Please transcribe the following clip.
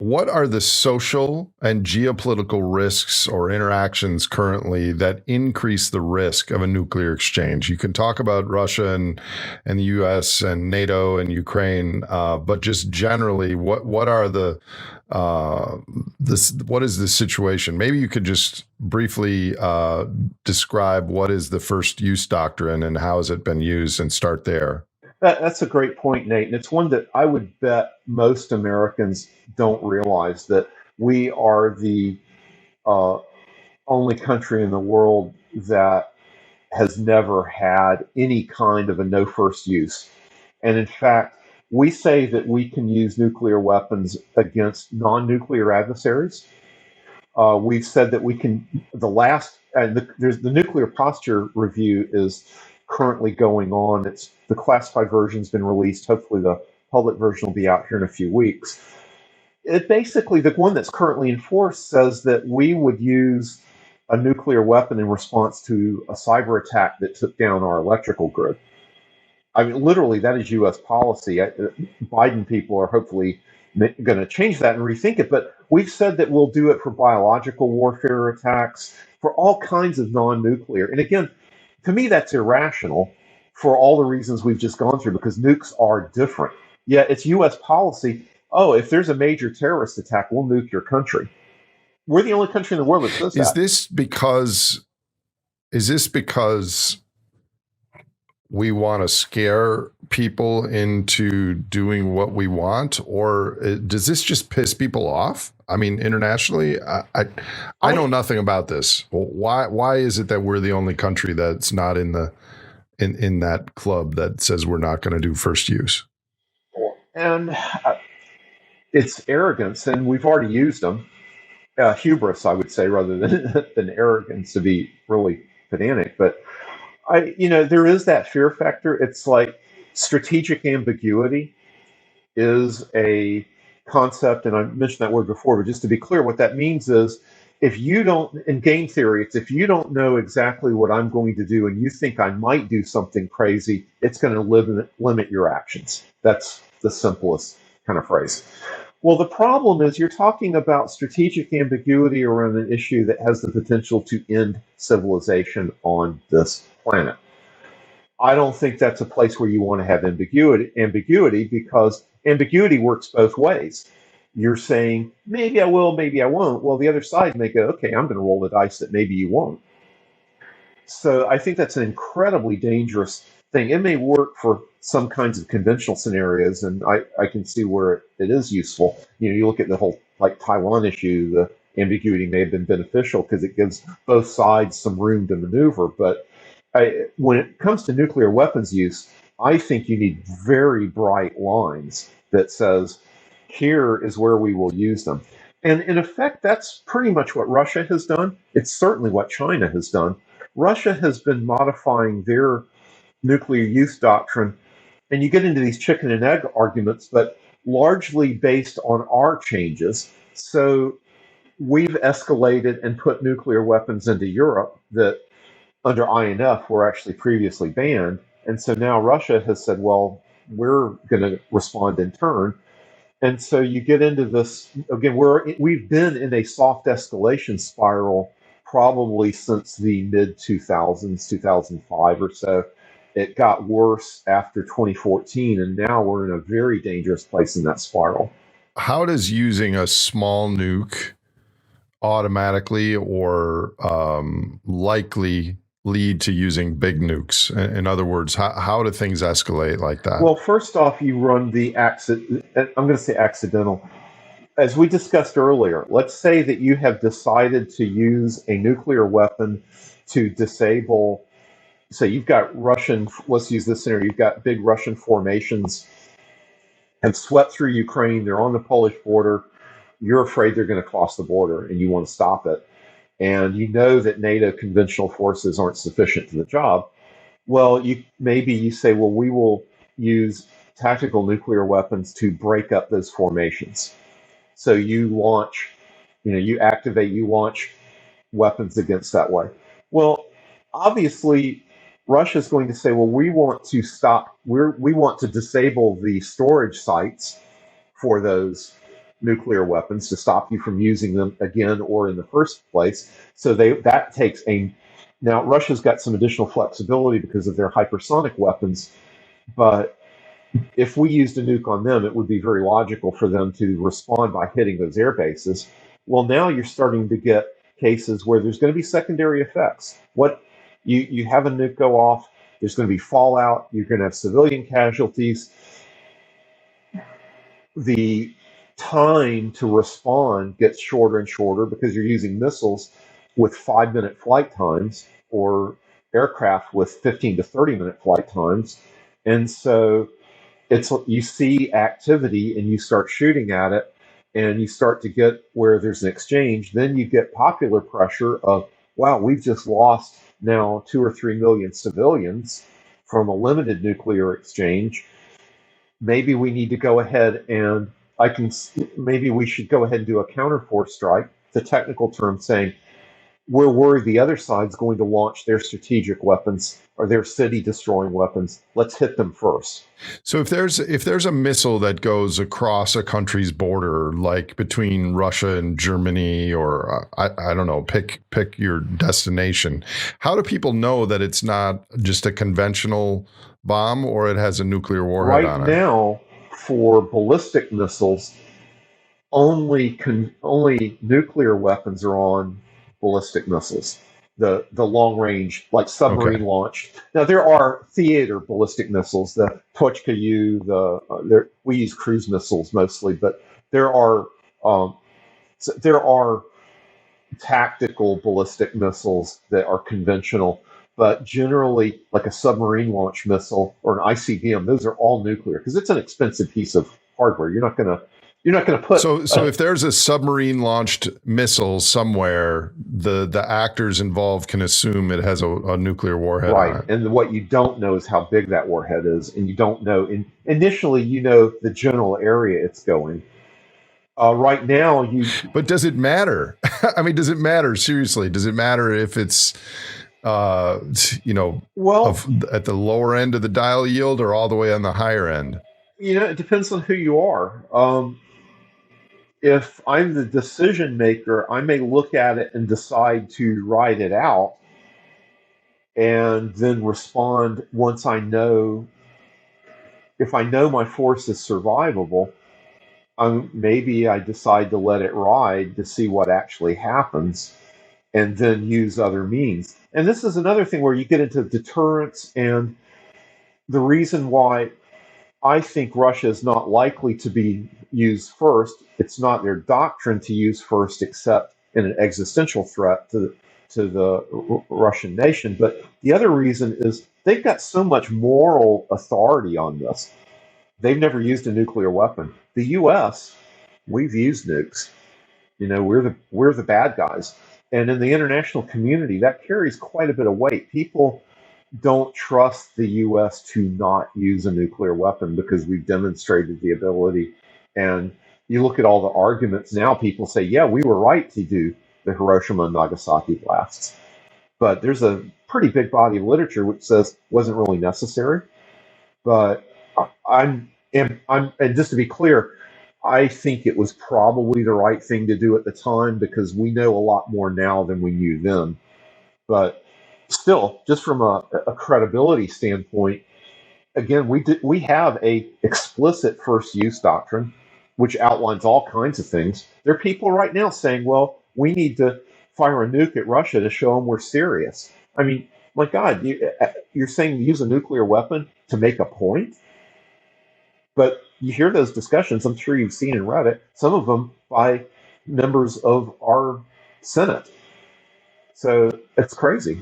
what are the social and geopolitical risks or interactions currently that increase the risk of a nuclear exchange? You can talk about Russia and the U.S. and NATO and Ukraine, but just generally, what are what is the situation? Maybe you could just briefly describe what is the first use doctrine and how has it been used, and start there. That's a great point, Nate. And it's one that I would bet most Americans don't realize that we are the uh, only country in the world that has never had any kind of a no first use. And in fact, we say that we can use nuclear weapons against non nuclear adversaries. We've said that we can, there's the nuclear posture review is currently going on. It's the classified version's been released. Hopefully, the public version will be out here in a few weeks. It basically, the one that's currently in force says that we would use a nuclear weapon in response to a cyber attack that took down our electrical grid. I mean, literally, that is U.S. policy. Biden people are hopefully going to change that and rethink it. But we've said that we'll do it for biological warfare attacks, for all kinds of non-nuclear. And again, to me, that's irrational for all the reasons we've just gone through, because nukes are different. Yeah, it's U.S. policy. Oh, if there's a major terrorist attack, we'll nuke your country. We're the only country in the world that says that. Is this because we want to scare people into doing what we want, or does this just piss people off? I mean, internationally, I know nothing about this. Why is it that we're the only country that's not in that club that says we're not going to do first use? And it's arrogance, and we've already used them. Hubris, I would say, rather than arrogance, to be really pedantic. But there is that fear factor. It's like strategic ambiguity is a concept, and I mentioned that word before, but just to be clear, what that means is if you don't, in game theory, it's if you don't know exactly what I'm going to do and you think I might do something crazy, it's going to limit your actions. That's the simplest kind of phrase. Well, the problem is you're talking about strategic ambiguity around an issue that has the potential to end civilization on this planet. I don't think that's a place where you want to have ambiguity, because ambiguity works both ways. You're saying, maybe I will, maybe I won't. Well, the other side may go, okay, I'm going to roll the dice that maybe you won't. So I think that's an incredibly dangerous thing. It may work for some kinds of conventional scenarios, and I can see where it is useful. You look at the whole Taiwan issue, the ambiguity may have been beneficial because it gives both sides some room to maneuver. But when it comes to nuclear weapons use, I think you need very bright lines that says, here is where we will use them. And in effect, that's pretty much what Russia has done. It's certainly what China has done. Russia has been modifying their nuclear use doctrine, and you get into these chicken and egg arguments, but largely based on our changes. So we've escalated and put nuclear weapons into Europe that under INF were actually previously banned. And so now Russia has said, well, we're going to respond in turn. And so you get into this, again, we've been in a soft escalation spiral probably since the mid-2000s, 2005 or so. It got worse after 2014, and now we're in a very dangerous place in that spiral. How does using a small nuke automatically or likely lead to using big nukes? In other words, how do things escalate like that? Well, first off, you run the I'm going to say accidental. As we discussed earlier, let's say that you have decided to use a nuclear weapon to disable, say you've got let's use this scenario, you've got big Russian formations have swept through Ukraine, they're on the Polish border, you're afraid they're going to cross the border and you want to stop it. And you know that NATO conventional forces aren't sufficient for the job. Well, maybe you say, well, we will use tactical nuclear weapons to break up those formations. So you launch, you launch weapons against that way. Well, obviously, Russia's going to say, well, we want to stop, we want to disable the storage sites for those nuclear weapons to stop you from using them again or in the first place. So that takes a now Russia's got some additional flexibility because of their hypersonic weapons, but if we used a nuke on them, it would be very logical for them to respond by hitting those air bases. Well, now you're starting to get cases where there's going to be secondary effects. What you have a nuke go off, there's going to be fallout, you're going to have civilian casualties. The time to respond gets shorter and shorter because you're using missiles with 5 minute flight times or aircraft with 15 to 30 minute flight times. And so it's you see activity and you start shooting at it and you start to get where there's an exchange, then you get popular pressure of, wow, we've just lost now 2 or 3 million civilians from a limited nuclear exchange. Maybe we need to go ahead and maybe we should go ahead and do a counterforce strike, the technical term saying we're worried the other side's going to launch their strategic weapons or their city destroying weapons. Let's hit them first. So if there's a missile that goes across a country's border, like between Russia and Germany, or I don't know, pick your destination, how do people know that it's not just a conventional bomb or it has a nuclear warhead on it? Right now, for ballistic missiles, only nuclear weapons are on ballistic missiles, the long range, like submarine launched. Now there are theater ballistic missiles, the Tochka-U, we use cruise missiles mostly, but there are tactical ballistic missiles that are conventional. But generally, like a submarine launch missile or an ICBM, those are all nuclear because it's an expensive piece of hardware. You're not going to put. So if there's a submarine launched missile somewhere, the actors involved can assume it has a nuclear warhead on it. Right. And what you don't know is how big that warhead is, and you don't know. Initially, you know the general area it's going. Right now, But does it matter? I mean, does it matter? Seriously, does it matter if it's at the lower end of the dial yield or all the way on the higher end? It depends on who you are. If I'm the decision maker, I may look at it and decide to ride it out and then respond once I know. If I know my force is survivable, maybe I decide to let it ride to see what actually happens and then use other means. And this is another thing where you get into deterrence, and the reason why I think Russia is not likely to be used first. It's not their doctrine to use first, except in an existential threat to the Russian nation. But the other reason is they've got so much moral authority on this. They've never used a nuclear weapon. The U.S., we've used nukes. We're the bad guys, and in the international community, that carries quite a bit of weight. People don't trust the U.S. to not use a nuclear weapon because we've demonstrated the ability. And you look at all the arguments now, people say, yeah, we were right to do the Hiroshima and Nagasaki blasts. But there's a pretty big body of literature which says it wasn't really necessary. But and just to be clear, I think it was probably the right thing to do at the time because we know a lot more now than we knew then. But still, just from a credibility standpoint, again, we have a explicit first use doctrine, which outlines all kinds of things. There are people right now saying, well, we need to fire a nuke at Russia to show them we're serious. I mean, my God, you're saying use a nuclear weapon to make a point? But you hear those discussions, I'm sure you've seen and read it, some of them by members of our Senate. So it's crazy.